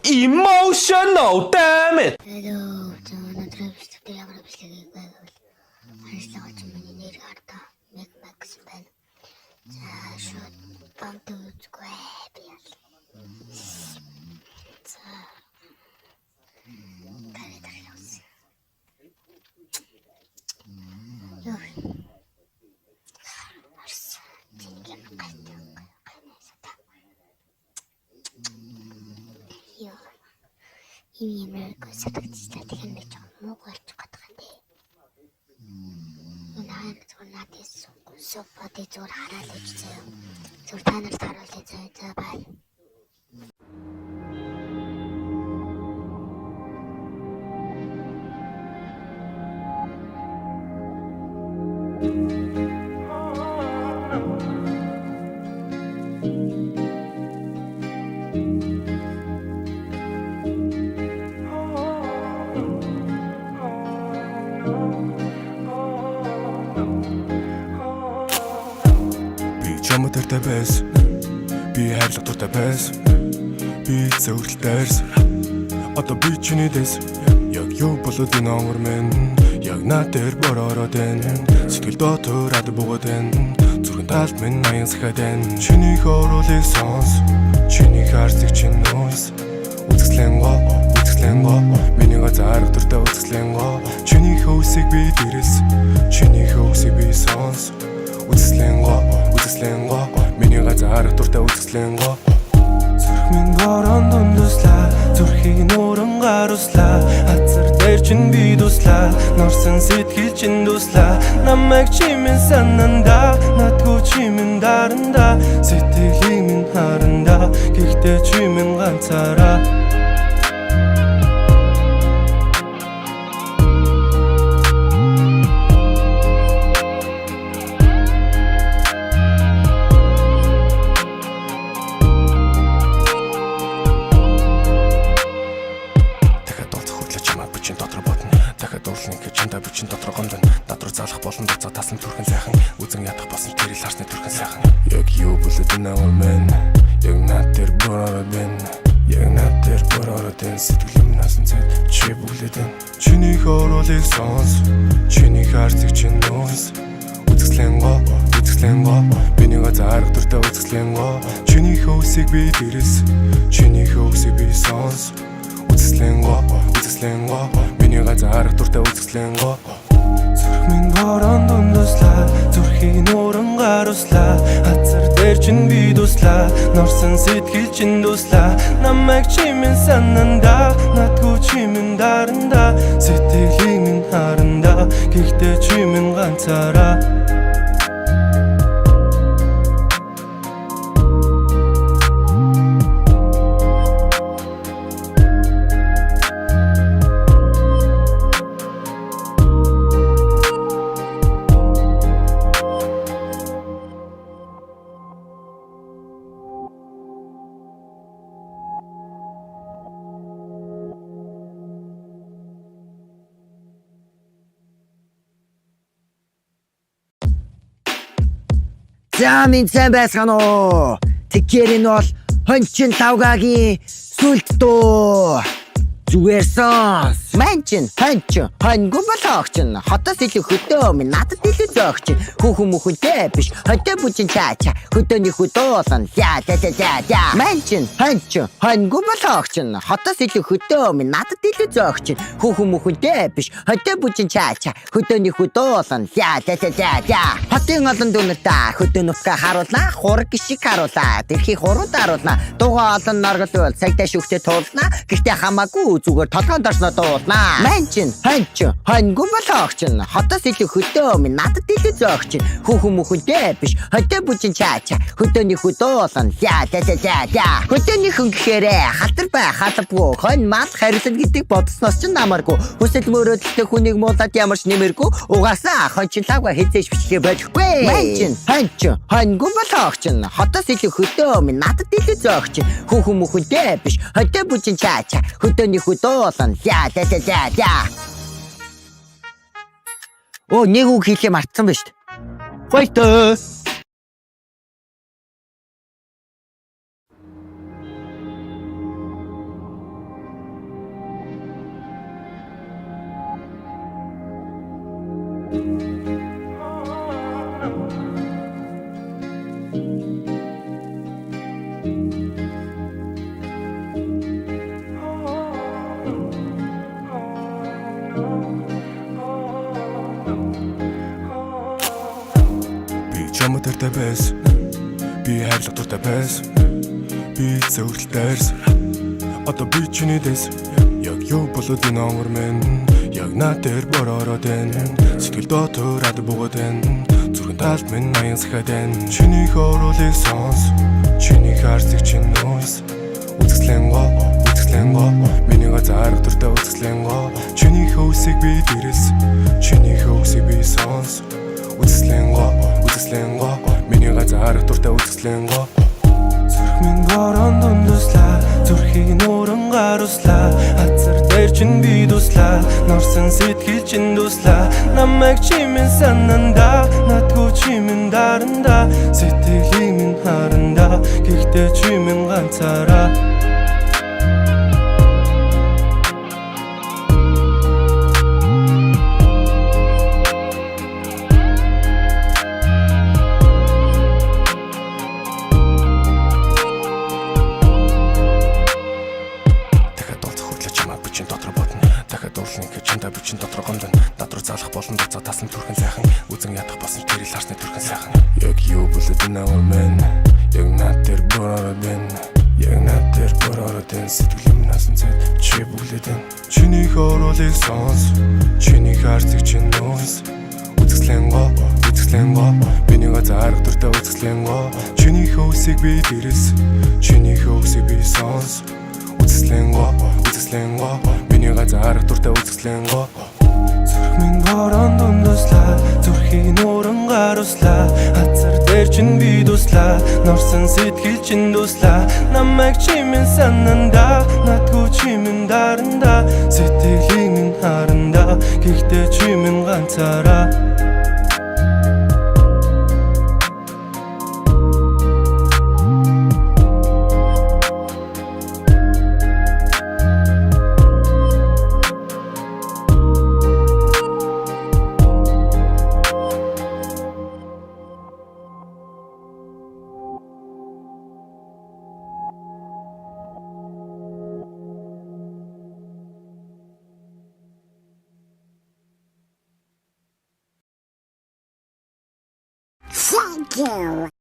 Emotional, damn it! Hello, өнөөдөр бичлэгтэй ямар бичлэгийг байвал харилцаагаа ч миний нэр гартаа Max байна. За шууд бамт үзгүй би ял. За каретар явсан. Ёо. Арс. Тингээр гайтай. Ёо. Ийм көсөдөгчтэй тэгэхээр нэг жоо мууг болчих гээд байгаа юм тий. Энэ хайр зүгээр надад суппад зүгээр хараад ич заяа. Зүгээр та нарт харуулъя заяа. За бай. Чамтай байс би хайрлах дуртай байс би зөвлөлтөөс одоо би чиний дэс яг юу болоод энэ омор мен яг надад бороод энэ сэтгэл дотоод буугаад энэ зүрхэн талд минь аян сахад энэ чиний хоолыг сонс чиний харцыг чинь нөөс үзэсгэлэн го миний газар дуртай үзэсгэлэн го чиний хөөсийг би дэрэс чиний хөөсийг би сонс үзэсгэлэн го миний газар дуртай үзэсгэлэн го зүрх минь борон дундуслаа зүрхийг нууран гаруслаа хазар дээр чин би дуслаа норсон сэтгэл чин дуслаа намайг чимэн сананда надгүй чимэн даранда сэтгэлийг минь харанда гэхдээ чимэн ганцаараа Бичин дотор гомдон дотроо залах болон доцоо тасан түрхэн сайхан үзэн ядах босон тэрэл харсны түрхэн сайхан яг юу болоод энэ авар мен яг надад бороод байна яг надад бороод энэ сэтгэлэм насан цэд чи бүлээд энэ чиний хоолыг сонс чиний харцыг чинь нөөс үзэсгэлэн го миний газар дуртай үзэсгэлэн го чиний хөөсийг би дэрэс чиний хөөсийг би сонс үзэсгэлэн го миний газар дуртай үзэсгэлэн го зүрх минь борон дундуслаа зүрхийг нууран гаруслаа хазар дээр чин би дуслаа норсон сэтгэл чин дуслаа намайг чимэн сананда надгүй чимэн даранда сэтгэлийг минь харанда гэхдээ чимэн ганцаараа За минь сайн байсгано уу? Тэгэхээр энэ бол хончин тавгагийн сүлд дөө. Зүгээр сонс. Манчин хоньгүй болохч нь хотоос илүү хөдөө минь надад илүү зөөгч хүүхэн мөхөнтэй биш хөдөө бүчин чаача хөдөөний хөдөөлөн за манчин хоньгүй болохч нь хотоос илүү хөдөө минь надад илүү зөөгч хүүхэн мөхөнтэй биш хөдөө бүчин чаача хөдөөний хөдөөлөн за хотын олон дүнэртаа хөдөө нүфка харуулна хураг гişиг харуулаа тэрхий хурууд харуулна дугаа олон норгол цагтаа шүхтээ туулна гэхдээ хамаагүй зүгээр толгойн дорсноо дуулна манчин хоньгүй болохч нь хотоос илүү хөдөө минь надад илүү зөөгч хүүхэн мөхөнтэй биш хөдөө бүчин чаача хөдөөний хөдөөлөн за хөдөөний хүн гэхээрээ халтар бай халбгүй хонь мал харилсан гэдэг бодсноос ч намаргүй хүсэл мөрөөдөлтэй хүнийг муулаад ямарч нэмэргүй угаасаа хончин лавга хизээж бичлээ болохгүй манчин хоньгүй болохч нь хотоос илүү хөдөө минь надад илүү зөөгч хүүхэн мөхөнтэй биш хөдөө бүчин чаача хөдөөний хөдөөлөн за Оо нэг үг хэлээ мартсан ба шүү дээ. Баяртай. дуртай байсан. Би зөвхөн дайрсан. Одоо би чиний дэс. Яг юу болоод энэ омор мэн. Яг над дээр бороод байна. Сэтгэл дотор буугаад байна. Зүрхэн талд минь аян сахад байна. Чиний хоолыг сонс. Чиний харцыг чинь нөөс. Үзэсгэлэн гоо миний газар дуртай үзэсгэлэн гоо. Чиний хөөсийг би дэрэлс. Чиний хөөсийг би сонс. Үзэсгэлэн гоо миний газар дуртай үзэсгэлэн гоо. Зүрх минь борон дундуслаа. Зүрхийг нууран гаруслаа. Хазар дээр чин би дуслаа. Норсон сэтгэл чин дуслаа. Намайг чимэн сананда. Надгүй чимэн даранда. Сэтгэлийг минь харанда. Гэхдээ чимэн ганцаараа. Бичин дотор гомдон надруу залах болон дуцаа тасан түрхэн сайхан үзэн ядах болсон тэрэл харсны түрхэн сайхан. Яг юу болоод энэ авар мэн. Яг над дээр бороод байна. Яг над дээр бороод энэ сэтгэл минь насан зэт чи бүлээд энэ. Чиний хоолыг сонс. Чиний харцыг чинь нөөс. Үзэсгэлэн гоо миний газар дуртай үзэсгэлэн гоо. Чиний хөөсийг би дэрэлс. Чиний хөөсийг би сонс. Үзэсгэлэн гоо миний газар дуртай үзэсгэлэн гоо. Зүрх минь борон дундуслаа. Зүрхийг нууран гаруслаа. Хазар дээр чин би дуслаа. Норсон сэтгэл чин дуслаа. Намайг чимэн сананда. Надгүй чимэн даранда. Сэтгэлийг минь харанда. Гэхдээ чимэн ганцаараа. Thank you.